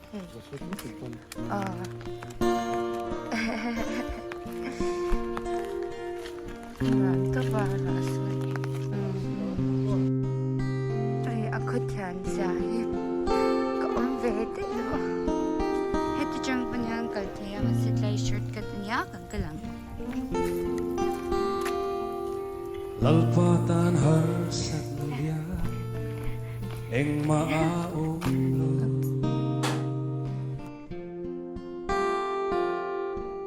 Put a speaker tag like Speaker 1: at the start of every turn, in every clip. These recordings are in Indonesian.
Speaker 1: तो बारस अरे aku ध्यान से आए कौन वेटे लो है तो जंग पन्यान करते हैं मस्जिद लाई shirt का दुनिया कंकलम
Speaker 2: Lalpatan harsat mulia eng maaumlo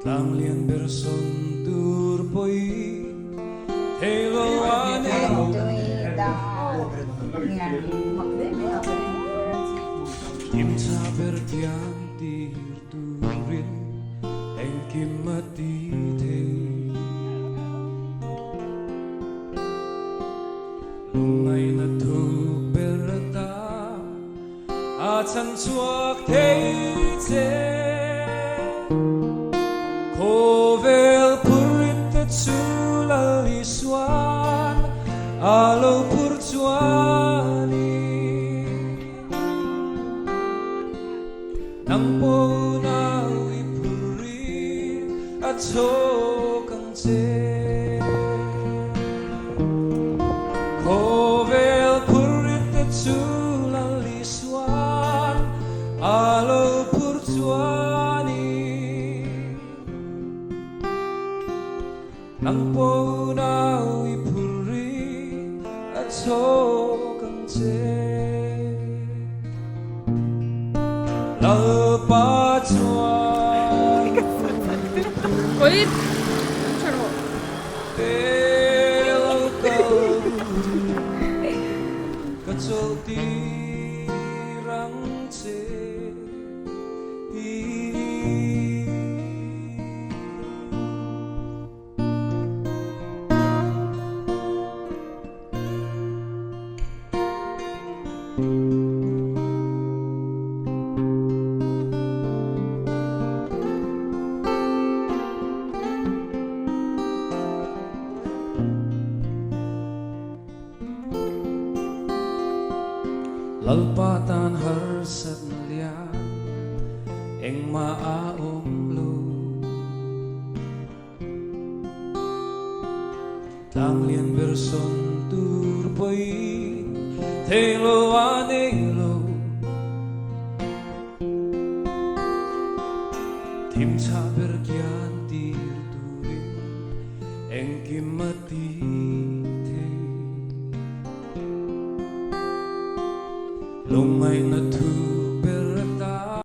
Speaker 2: Tang lian berson turpoi Helo ane Kim saber tiang tir turin eng kim mati te Lungai na thuk berata a chan chuak thei che Kovel purit te chula liswan alo pur chuani Nang po na ipurit at chokang che Kovel purit te chula liswan alo pur chuani Nang po na ipurit at chokang che Lalpa chuan
Speaker 1: कोई छोड़ो
Speaker 2: Telaw kachol tirang che Lalpatan harsat mulia eng maaumlo Tang lian berson turpoi Telo anelo Tim saber kian tir turin eng kim mati Lungai na tu